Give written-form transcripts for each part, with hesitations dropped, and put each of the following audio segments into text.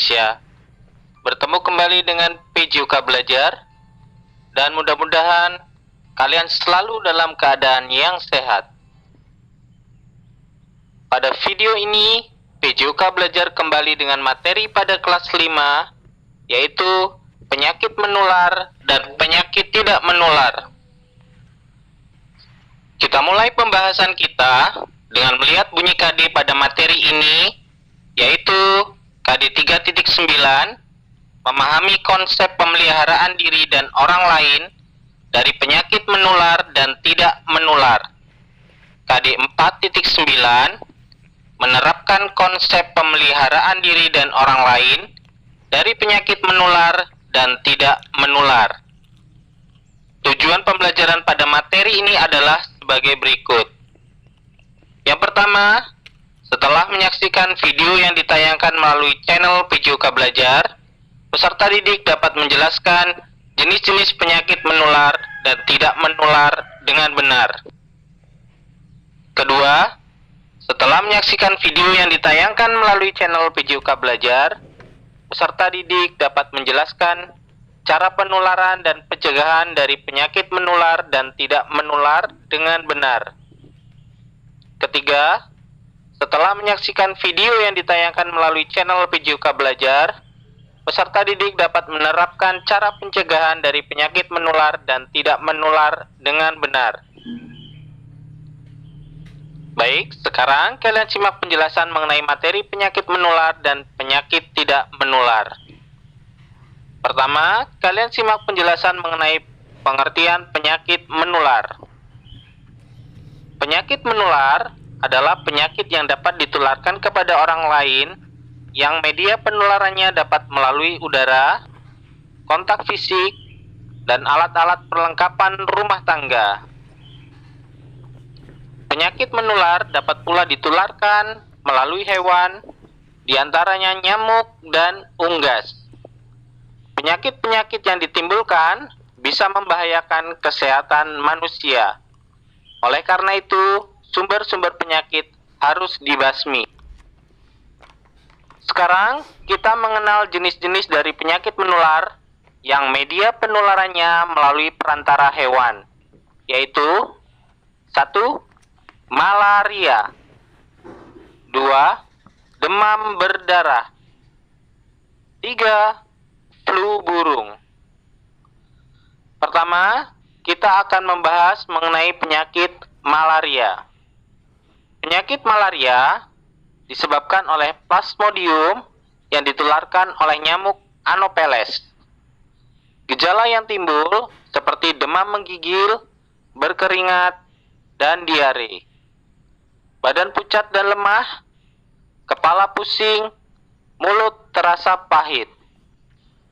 Indonesia. Bertemu kembali dengan PJOK Belajar, dan mudah-mudahan kalian selalu dalam keadaan yang sehat. Pada video ini, PJOK Belajar kembali dengan materi pada kelas 5, yaitu penyakit menular dan penyakit tidak menular. Kita mulai pembahasan kita dengan melihat bunyi KD pada materi ini, yaitu KD 3.9, memahami konsep pemeliharaan diri dan orang lain dari penyakit menular dan tidak menular. KD 4.9, menerapkan konsep pemeliharaan diri dan orang lain dari penyakit menular dan tidak menular. Tujuan pembelajaran pada materi ini adalah sebagai berikut. Yang pertama, setelah menyaksikan video yang ditayangkan melalui channel PJOK Belajar, peserta didik dapat menjelaskan jenis-jenis penyakit menular dan tidak menular dengan benar. Kedua, setelah menyaksikan video yang ditayangkan melalui channel PJOK Belajar, peserta didik dapat menjelaskan cara penularan dan pencegahan dari penyakit menular dan tidak menular dengan benar. Ketiga, setelah menyaksikan video yang ditayangkan melalui channel PJOK Belajar, peserta didik dapat menerapkan cara pencegahan dari penyakit menular dan tidak menular dengan benar. Baik, sekarang kalian simak penjelasan mengenai materi penyakit menular dan penyakit tidak menular. Pertama, kalian simak penjelasan mengenai pengertian penyakit menular. Penyakit menular adalah penyakit yang dapat ditularkan kepada orang lain yang media penularannya dapat melalui udara, kontak fisik, dan alat-alat perlengkapan rumah tangga. Penyakit menular dapat pula ditularkan melalui hewan, diantaranya nyamuk dan unggas. Penyakit-penyakit yang ditimbulkan bisa membahayakan kesehatan manusia. Oleh karena itu, sumber-sumber penyakit harus dibasmi. Sekarang, kita mengenal jenis-jenis dari penyakit menular yang media penularannya melalui perantara hewan, yaitu 1. Malaria. 2. Demam berdarah. 3. Flu burung. Pertama, kita akan membahas mengenai penyakit malaria. Penyakit malaria disebabkan oleh Plasmodium yang ditularkan oleh nyamuk Anopheles. Gejala yang timbul seperti demam menggigil, berkeringat, dan diare. Badan pucat dan lemah, kepala pusing, mulut terasa pahit.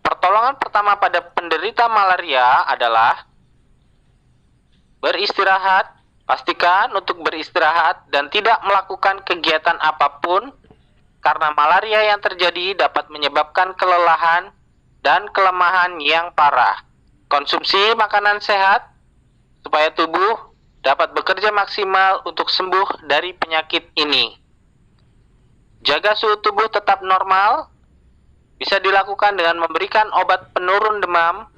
Pertolongan pertama pada penderita malaria adalah beristirahat. Pastikan untuk beristirahat dan tidak melakukan kegiatan apapun, karena malaria yang terjadi dapat menyebabkan kelelahan dan kelemahan yang parah. Konsumsi makanan sehat supaya tubuh dapat bekerja maksimal untuk sembuh dari penyakit ini. Jaga suhu tubuh tetap normal, bisa dilakukan dengan memberikan obat penurun demam,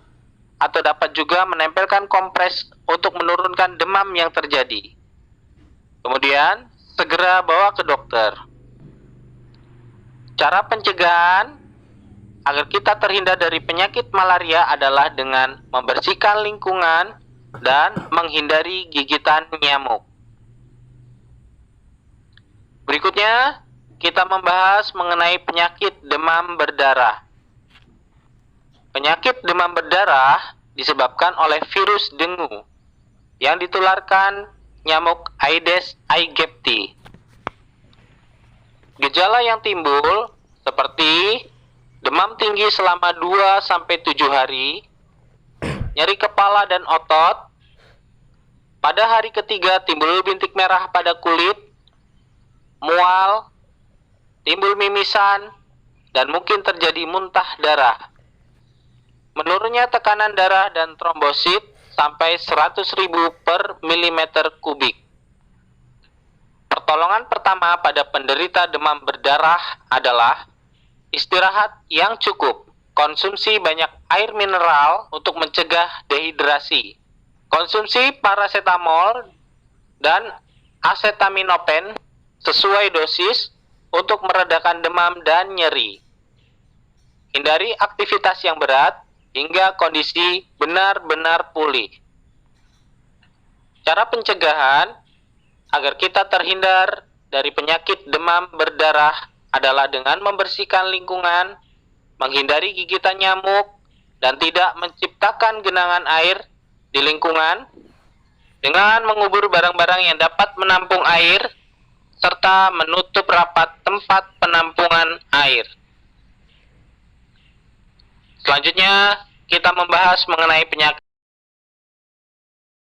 atau dapat juga menempelkan kompres untuk menurunkan demam yang terjadi. Kemudian, segera bawa ke dokter. Cara pencegahan agar kita terhindar dari penyakit malaria adalah dengan membersihkan lingkungan dan menghindari gigitan nyamuk. Berikutnya, kita membahas mengenai penyakit demam berdarah. Penyakit demam berdarah disebabkan oleh virus dengue yang ditularkan nyamuk Aedes aegypti. Gejala yang timbul seperti demam tinggi selama 2-7 hari, nyeri kepala dan otot. Pada hari ketiga timbul bintik merah pada kulit, mual, timbul mimisan, dan mungkin terjadi muntah darah. Menurunnya tekanan darah dan trombosit sampai 100.000 per milimeter kubik. Pertolongan pertama pada penderita demam berdarah adalah istirahat yang cukup, konsumsi banyak air mineral untuk mencegah dehidrasi, konsumsi paracetamol dan acetaminophen sesuai dosis untuk meredakan demam dan nyeri. Hindari aktivitas yang berat hingga kondisi benar-benar pulih. Cara pencegahan agar kita terhindar dari penyakit demam berdarah adalah dengan membersihkan lingkungan, menghindari gigitan nyamuk, dan tidak menciptakan genangan air di lingkungan, dengan mengubur barang-barang yang dapat menampung air, serta menutup rapat tempat penampungan air. Selanjutnya, kita membahas mengenai penyakit